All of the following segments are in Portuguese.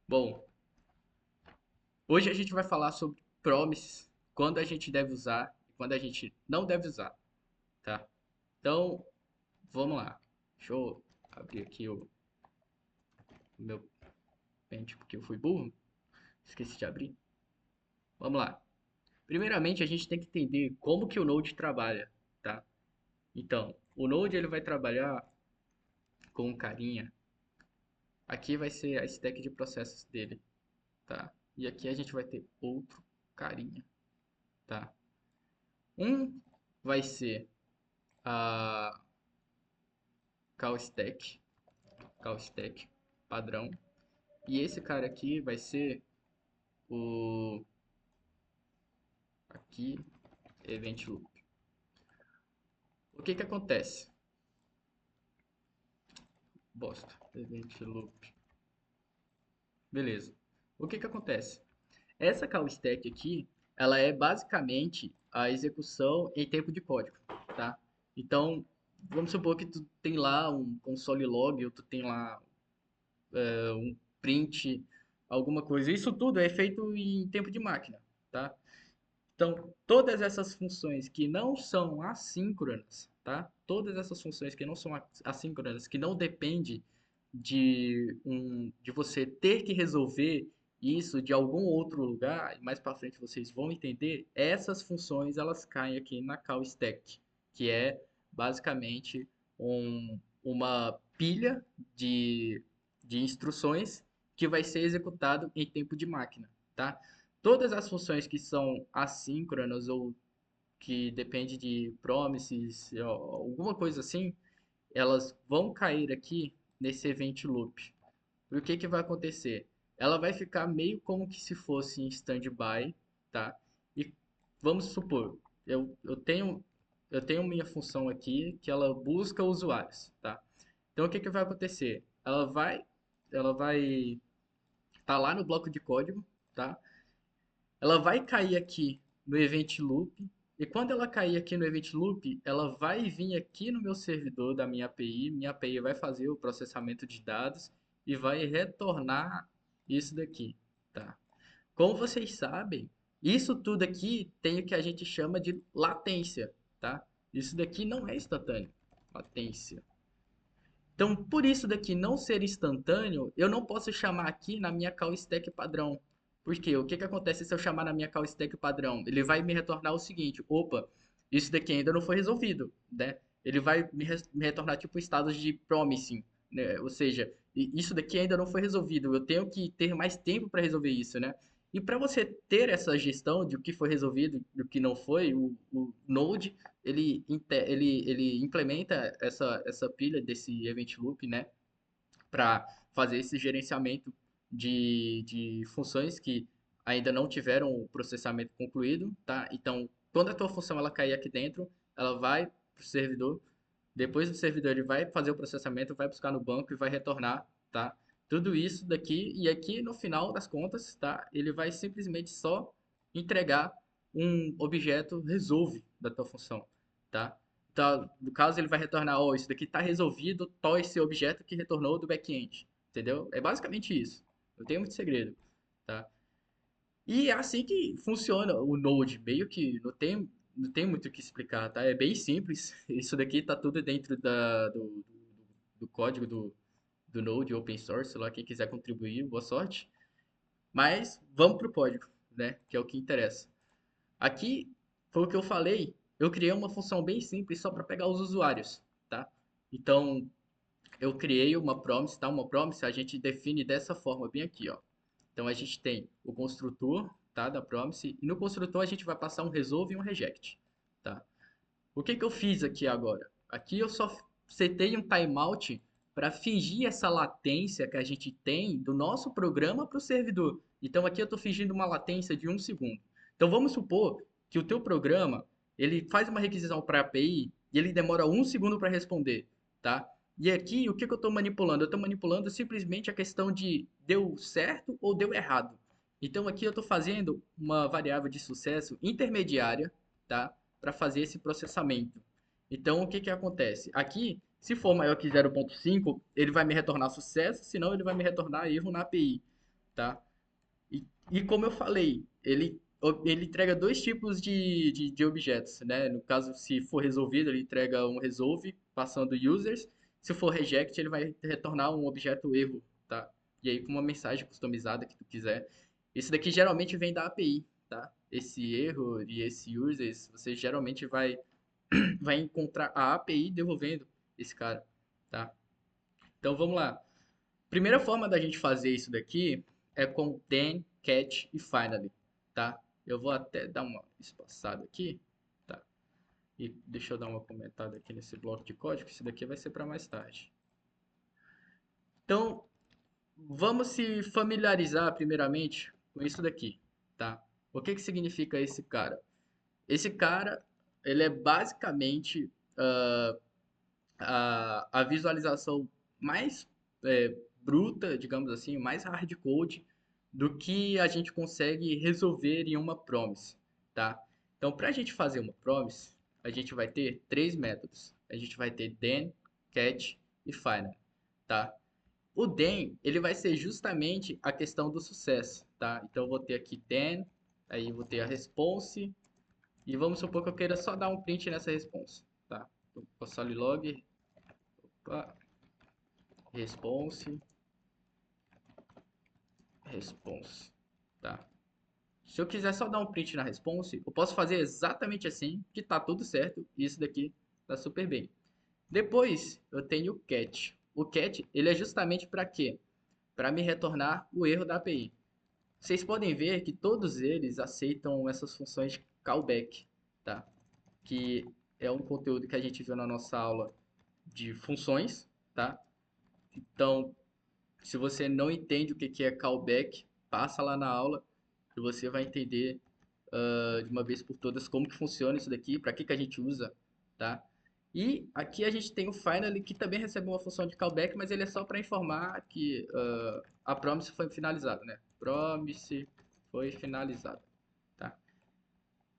Bom, hoje a gente vai falar sobre promises, quando a gente deve usar e quando a gente não deve usar, tá? Então, vamos lá. Deixa eu abrir aqui o meu pente porque eu fui burro. Esqueci de abrir. Vamos lá. Primeiramente, a gente tem que entender como que o Node trabalha, tá? Então, o Node ele vai trabalhar com um carinha. Aqui vai ser a stack de processos dele, tá? E aqui a gente vai ter outro carinha, tá? Um vai ser a call stack padrão. E esse cara aqui vai ser o aqui event loop. O que que acontece? Bosta, event loop. Beleza. O que que acontece? Essa call stack aqui, ela é basicamente a execução em tempo de código, tá? Então, vamos supor que tu tem lá um console log, ou tu tem lá um print, alguma coisa. Isso tudo é feito em tempo de máquina, tá? Então, todas essas funções que não são assíncronas, tá? Todas essas funções que não são assíncronas, que não depende de você ter que resolver isso de algum outro lugar, e mais para frente vocês vão entender, essas funções elas caem aqui na call stack, que é basicamente uma pilha de instruções que vai ser executado em tempo de máquina, tá? Todas as funções que são assíncronas ou que depende de promises, alguma coisa assim, elas vão cair aqui nesse event loop. E o que que vai acontecer? Ela vai ficar meio como que se fosse em standby, tá? E vamos supor, eu tenho minha função aqui que ela busca usuários, tá? Então o que que vai acontecer? Ela vai estar lá no bloco de código, tá? Ela vai cair aqui no Event Loop. E quando ela cair aqui no Event Loop, ela vai vir aqui no meu servidor da minha API. Minha API vai fazer o processamento de dados e vai retornar isso daqui, tá? Como vocês sabem, isso tudo aqui tem o que a gente chama de latência, tá? Isso daqui não é instantâneo. Latência. Então, por isso daqui não ser instantâneo, eu não posso chamar aqui na minha call stack padrão. Por quê? O que que acontece se eu chamar na minha call stack padrão? Ele vai me retornar o seguinte: opa, isso daqui ainda não foi resolvido, né? Ele vai me retornar tipo estados de promising, né? Ou seja, isso daqui ainda não foi resolvido. Eu tenho que ter mais tempo para resolver isso, né? E para você ter essa gestão de o que foi resolvido e o que não foi, o Node ele implementa essa pilha desse event loop, né, para fazer esse gerenciamento de funções que ainda não tiveram o processamento concluído, tá? Então, quando a tua função ela cair aqui dentro, ela vai para o servidor, depois do servidor ele vai fazer o processamento, vai buscar no banco e vai retornar, tá? Tudo isso daqui e aqui no final das contas, tá? Ele vai simplesmente só entregar um objeto resolve da tua função, tá? Então, no caso ele vai retornar, ó, isso daqui está resolvido, tó esse objeto que retornou do back-end, entendeu? É basicamente isso. Não tem muito segredo, tá? E é assim que funciona o Node, meio que não tem muito o que explicar, tá? É bem simples. Isso daqui tá tudo dentro do código do Node open source, lá quem quiser contribuir, boa sorte. Mas vamos pro código, né? Que é o que interessa. Aqui foi o que eu falei, eu criei uma função bem simples só para pegar os usuários, tá? Então, eu criei uma promise, tá? Uma promise a gente define dessa forma, bem aqui, ó. Então a gente tem o construtor, tá, da promise, e no construtor a gente vai passar um resolve e um reject, tá? O que que eu fiz aqui agora? Aqui eu só setei um timeout para fingir essa latência que a gente tem do nosso programa para o servidor. Então aqui eu estou fingindo uma latência de 1 segundo. Então vamos supor que o teu programa ele faz uma requisição para a API e ele demora 1 segundo para responder, tá? E aqui o que que eu estou manipulando? Eu estou manipulando simplesmente a questão de deu certo ou deu errado. Então aqui eu estou fazendo uma variável de sucesso intermediária, tá? Para fazer esse processamento. Então, o que que acontece? Aqui, se for maior que 0,5, ele vai me retornar sucesso, senão ele vai me retornar erro na API, tá? E como eu falei, ele entrega dois tipos de objetos, né? No caso, se for resolvido, ele entrega um resolve passando users. Se for reject, ele vai retornar um objeto erro, tá? E aí com uma mensagem customizada que tu quiser. Isso daqui geralmente vem da API, tá? Esse erro e esse users, você geralmente vai encontrar a API devolvendo esse cara, tá? Então vamos lá. Primeira forma da gente fazer isso daqui é com then, catch e finally, tá? Eu vou até dar uma espaçada aqui, tá? E deixa eu dar uma comentada aqui nesse bloco de código, isso daqui vai ser para mais tarde. Então, vamos se familiarizar primeiramente com isso daqui, tá? O que que significa esse cara? Esse cara, ele é basicamente a visualização mais bruta, digamos assim, mais hard code do que a gente consegue resolver em uma promise, tá? Então, para a gente fazer uma promise, a gente vai ter três métodos. A gente vai ter then, catch e final, tá? O then, ele vai ser justamente a questão do sucesso, tá? Então, eu vou ter aqui then, aí eu vou ter a response, e vamos supor que eu queira só dar um print nessa response, tá? Então, console log, opa, response, response, tá? Se eu quiser só dar um print na response, eu posso fazer exatamente assim, que tá tudo certo, e isso daqui tá super bem. Depois, eu tenho o catch. O catch, ele é justamente para quê? Para me retornar o erro da API. Vocês podem ver que todos eles aceitam essas funções de callback, tá? Que é um conteúdo que a gente viu na nossa aula de funções, tá? Então, se você não entende o que é callback, passa lá na aula que você vai entender de uma vez por todas como que funciona isso daqui, para que a gente usa, tá? E aqui a gente tem o finally que também recebe uma função de callback, mas ele é só para informar que a promise foi finalizada, né? Promise foi finalizada, tá?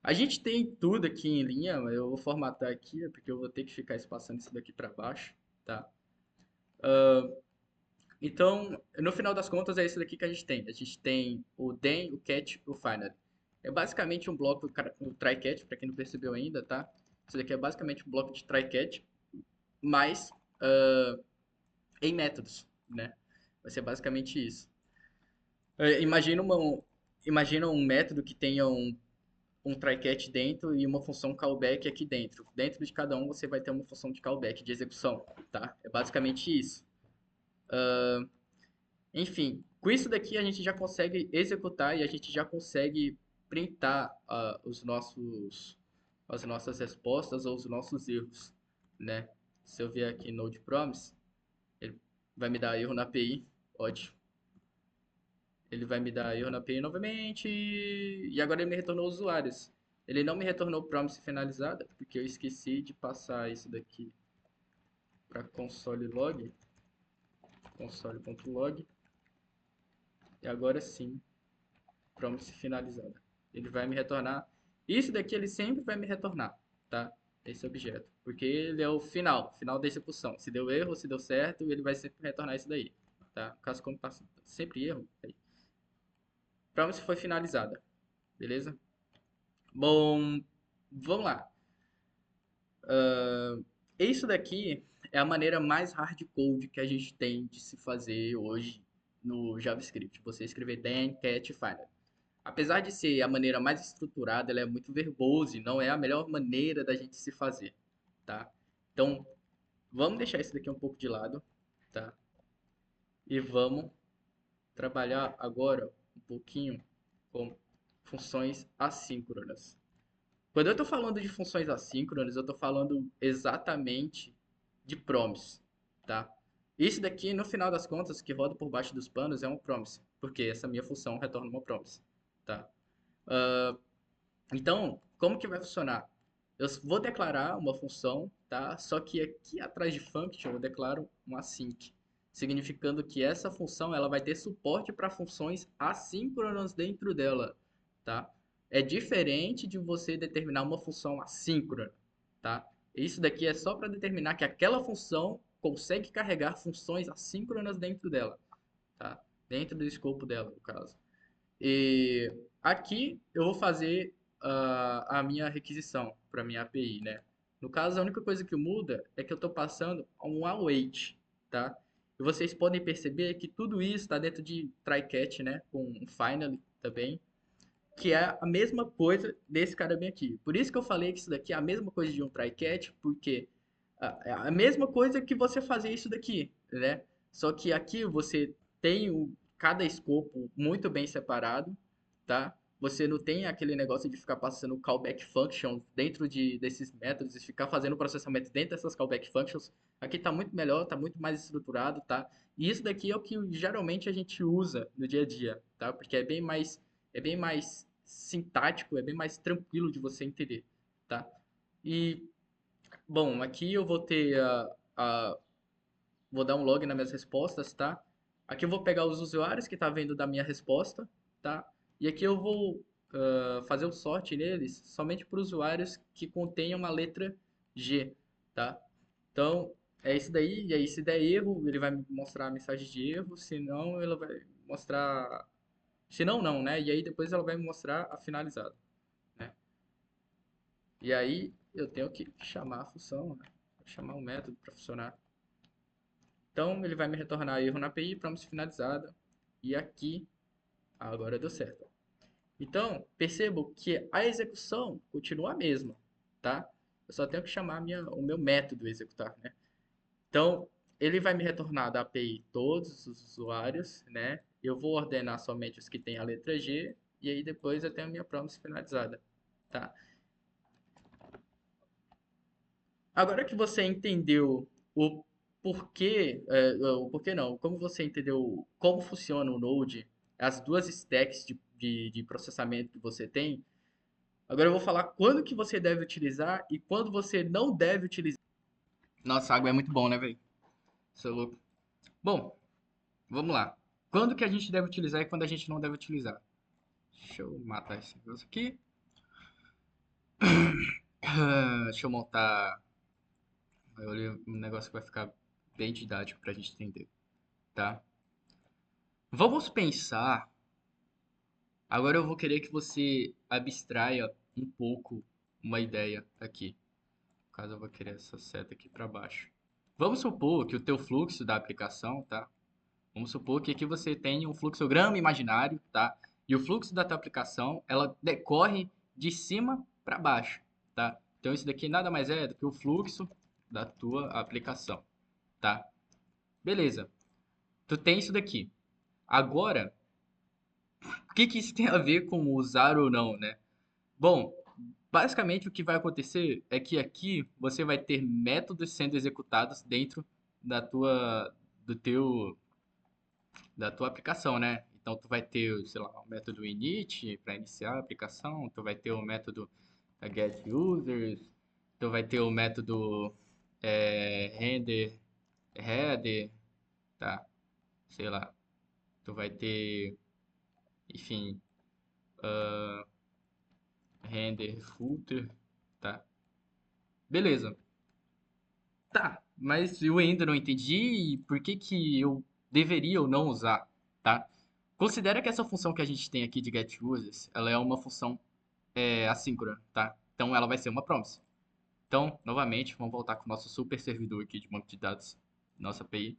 A gente tem tudo aqui em linha, eu vou formatar aqui, porque eu vou ter que ficar espaçando isso daqui para baixo, tá? Então, no final das contas, é isso daqui que a gente tem. A gente tem o then, o catch, o final. É basicamente um bloco, o try catch, para quem não percebeu ainda, tá? Isso daqui é basicamente um bloco de try catch, mas em métodos, né? Vai ser basicamente isso. Imagina, imagina um método que tenha um try catch dentro e uma função callback aqui dentro. Dentro de cada um você vai ter uma função de callback, de execução, tá? É basicamente isso. Enfim, com isso daqui a gente já consegue executar e a gente já consegue printar as nossas respostas ou os nossos erros, né? Se eu vier aqui Node Promise, ele vai me dar erro na API, ótimo. Ele vai me dar erro na API novamente e agora ele me retornou usuários. Ele não me retornou promise finalizada porque eu esqueci de passar isso daqui para console log, console.log e agora sim promise finalizada. Ele vai me retornar. Isso daqui ele sempre vai me retornar, tá? Esse objeto. Porque ele é o final da execução. Se deu erro, se deu certo, ele vai sempre retornar isso daí, tá? Caso como passa sempre erro, aí. Promise foi finalizada, beleza? Bom, vamos lá. Isso daqui é a maneira mais hardcode que a gente tem de se fazer hoje no JavaScript. Você escrever then, cat, final. Apesar de ser a maneira mais estruturada, ela é muito verbosa e não é a melhor maneira da gente se fazer, tá? Então, vamos deixar isso daqui um pouco de lado, tá? E vamos trabalhar agora um pouquinho com funções assíncronas. Quando eu estou falando de funções assíncronas, eu estou falando exatamente de promise, tá? Isso daqui, no final das contas, que roda por baixo dos panos é um promise, porque essa minha função retorna uma promise, tá? Então, como que vai funcionar? Eu vou declarar uma função, tá? Só que aqui atrás de function eu declaro um async, significando que essa função ela vai ter suporte para funções assíncronas dentro dela, tá? É diferente de você determinar uma função assíncrona, tá? Isso daqui é só para determinar que aquela função consegue carregar funções assíncronas dentro dela, tá? dentro do escopo dela, no caso. E aqui eu vou fazer a minha requisição para minha API, né? No caso, a única coisa que muda é que eu estou passando um await, tá? E vocês podem perceber que tudo isso está dentro de try-catch, né? Com um finally também, que é a mesma coisa desse cara bem aqui. Por isso que eu falei que isso daqui é a mesma coisa de um try-catch, porque é a mesma coisa que você fazer isso daqui, né? Só que aqui você tem cada escopo muito bem separado, tá? Você não tem aquele negócio de ficar passando callback functions dentro desses métodos e ficar fazendo o processamento dentro dessas callback functions. Aqui está muito melhor, está muito mais estruturado, tá? E isso daqui é o que geralmente a gente usa no dia a dia, tá? Porque é bem mais sintático, é bem mais tranquilo de você entender, tá? E bom, aqui eu vou ter vou dar um log nas minhas respostas, tá? Aqui eu vou pegar os usuários que tá vendo da minha resposta, tá? E aqui eu vou fazer o sort neles somente por usuários que contenham uma letra G, tá? Então, é isso daí, e aí se der erro, ele vai me mostrar a mensagem de erro, se não, ela vai mostrar... Se não, não, né? E aí depois ela vai me mostrar a finalizada, né? E aí eu tenho que chamar a função, né? Chamar o método para funcionar. Então ele vai me retornar erro na API, promise finalizada. E aqui, agora deu certo. Então, percebo que a execução continua a mesma, tá? Eu só tenho que chamar o meu método executar, né? Então, ele vai me retornar da API todos os usuários, né? Eu vou ordenar somente os que têm a letra G, e aí depois eu tenho a minha promise finalizada, tá? Agora que você entendeu o porquê, o porquê não, como você entendeu como funciona o Node, as duas stacks de processamento que você tem, agora eu vou falar quando que você deve utilizar e quando você não deve utilizar. Nossa, água é muito bom, né, velho? Seu louco. Bom, vamos lá. Quando que a gente deve utilizar e quando a gente não deve utilizar? Deixa eu matar esse negócio aqui. Deixa eu montar um negócio que vai ficar bem didático pra gente entender, tá? Vamos pensar. Agora eu vou querer que você abstraia um pouco uma ideia aqui. No caso, eu vou querer essa seta aqui para baixo. Vamos supor que o teu fluxo da aplicação, tá? Vamos supor que aqui você tem um fluxograma imaginário, tá? E o fluxo da tua aplicação, ela decorre de cima para baixo, tá? Então isso daqui nada mais é do que o fluxo da tua aplicação, tá? Beleza. Tu tem isso daqui. Agora, o que que isso tem a ver com usar ou não, né? Bom, basicamente o que vai acontecer é que aqui você vai ter métodos sendo executados dentro da tua, do teu, da tua aplicação, né? Então tu vai ter, sei lá, o método init para iniciar a aplicação, tu vai ter o método get users, tu vai ter o método render header, tá? Sei lá, tu vai ter, enfim, render footer, tá? Beleza. Tá, mas eu ainda não entendi por que que eu deveria ou não usar, tá? Considera que essa função que a gente tem aqui de getUsers, ela é uma função assíncrona, tá? Então ela vai ser uma promise. Então, novamente, vamos voltar com o nosso super servidor aqui de banco de dados, nossa API.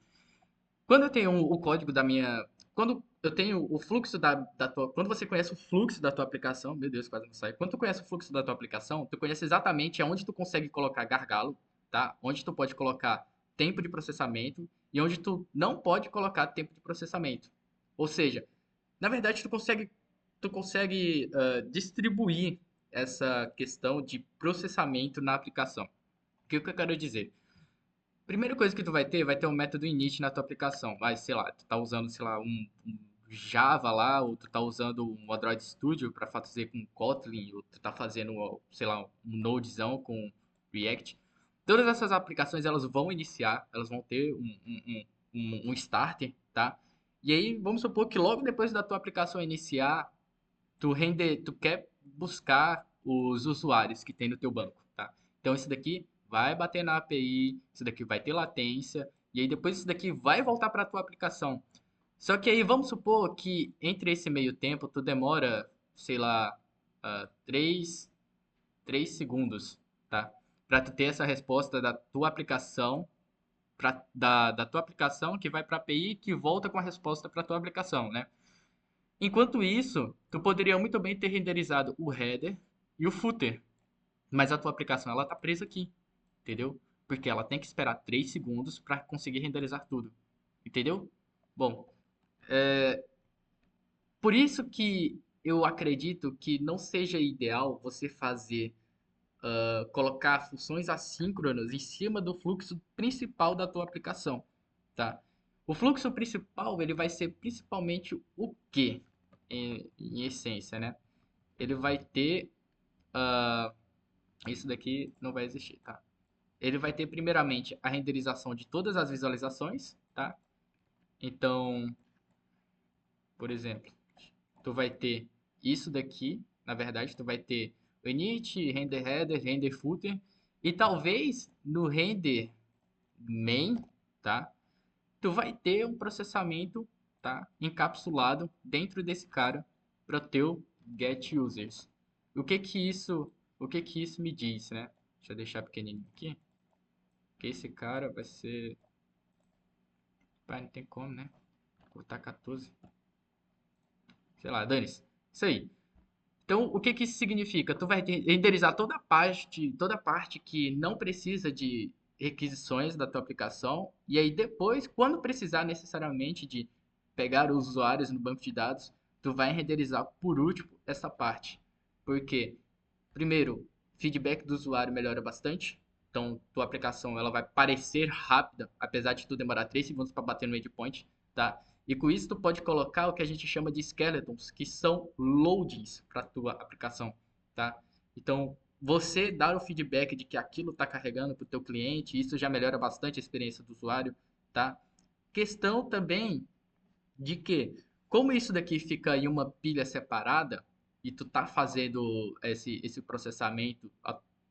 Quando eu tenho o código da minha... Quando eu tenho o fluxo da tua... Quando você conhece o fluxo da tua aplicação... Meu Deus, quase não sai. Quando tu conhece o fluxo da tua aplicação, tu conhece exatamente aonde tu consegue colocar gargalo, tá? Onde tu pode colocar tempo de processamento e onde tu não pode colocar tempo de processamento. Ou seja, na verdade, tu consegue distribuir essa questão de processamento na aplicação. O que eu quero dizer? Primeira coisa que tu vai ter um método init na tua aplicação. Vai, sei lá, tu tá usando, sei lá, um Java lá, ou tu tá usando um Android Studio para fazer com Kotlin, ou tu tá fazendo, sei lá, um Nodezão com React. Todas essas aplicações, elas vão iniciar, elas vão ter um starter, tá? E aí, vamos supor que logo depois da tua aplicação iniciar, tu quer buscar os usuários que tem no teu banco, tá? Então isso daqui vai bater na API, isso daqui vai ter latência, e aí depois isso daqui vai voltar para a tua aplicação. Só que aí vamos supor que entre esse meio tempo tu demora, sei lá, 3 segundos, tá? Para tu ter essa resposta da tua aplicação, da tua aplicação que vai para a API que volta com a resposta para tua aplicação, né? Enquanto isso, tu poderia muito bem ter renderizado o header e o footer, mas a tua aplicação ela tá presa aqui, entendeu? Porque ela tem que esperar 3 segundos para conseguir renderizar tudo, entendeu? Bom, por isso que eu acredito que não seja ideal você fazer colocar funções assíncronas em cima do fluxo principal da tua aplicação, tá? O fluxo principal ele vai ser principalmente o quê? Em essência, né? Ele vai ter isso daqui não vai existir, tá? Ele vai ter primeiramente a renderização de todas as visualizações, tá? Então, por exemplo, tu vai ter isso daqui, na verdade, tu vai ter o init, render header, render footer, e talvez no render main, tá? Tu vai ter um processamento, tá? Encapsulado dentro desse cara para o teu get users. O que que isso, o que que isso me diz, né? Deixa eu deixar pequenininho aqui, que esse cara vai ser, pai, não tem como, né? Botar 14, sei lá, dane-se. Isso aí. Então, o que que isso significa? Tu vai renderizar toda a parte que não precisa de requisições da tua aplicação, e aí depois, quando precisar necessariamente de pegar os usuários no banco de dados, tu vai renderizar por último essa parte. Porque, primeiro, feedback do usuário melhora bastante, então tua aplicação ela vai parecer rápida, apesar de tu demorar 3 segundos para bater no endpoint, tá? E com isso tu pode colocar o que a gente chama de skeletons, que são loadings para a tua aplicação, tá? Então, você dar o feedback de que aquilo está carregando para o teu cliente, isso já melhora bastante a experiência do usuário, tá? Questão também de que, como isso daqui fica em uma pilha separada e tu tá fazendo esse processamento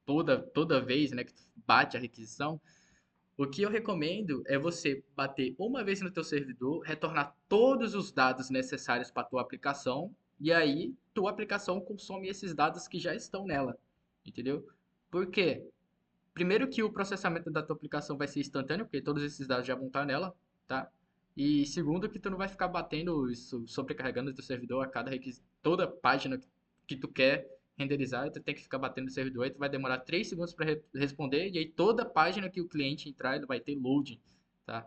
toda vez, né, que tu bate a requisição, o que eu recomendo é você bater uma vez no teu servidor, retornar todos os dados necessários para a tua aplicação, e aí tua aplicação consome esses dados que já estão nela, entendeu? Por quê? Primeiro que o processamento da tua aplicação vai ser instantâneo, porque todos esses dados já vão estar nela, tá? E segundo que tu não vai ficar batendo isso, sobrecarregando o teu servidor a cada requisito, toda página que tu quer renderizar, tu tem que ficar batendo no servidor, aí tu vai demorar 3 segundos para responder, e aí toda página que o cliente entrar, ele vai ter loading, tá?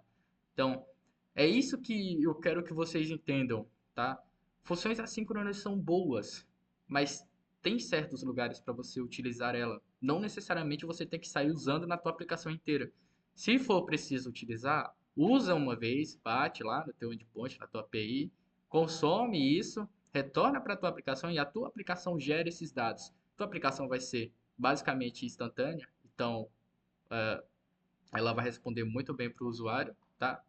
Então, é isso que eu quero que vocês entendam, tá? Funções assíncronas são boas, mas tem certos lugares para você utilizar ela. Não necessariamente você tem que sair usando na tua aplicação inteira. Se for preciso utilizar, usa uma vez, bate lá no teu endpoint, na tua API, consome isso, retorna para a tua aplicação e a tua aplicação gera esses dados. Tua aplicação vai ser basicamente instantânea, então ela vai responder muito bem para o usuário, tá?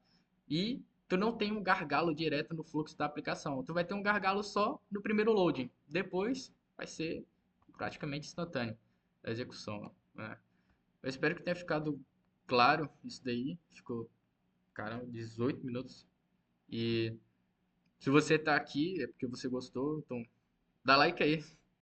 E tu não tem um gargalo direto no fluxo da aplicação. Tu vai ter um gargalo só no primeiro loading. Depois vai ser praticamente instantâneo a execução, né? Eu espero que tenha ficado claro isso daí. Ficou, caramba, 18 minutos. E se você tá aqui é porque você gostou, então dá like aí.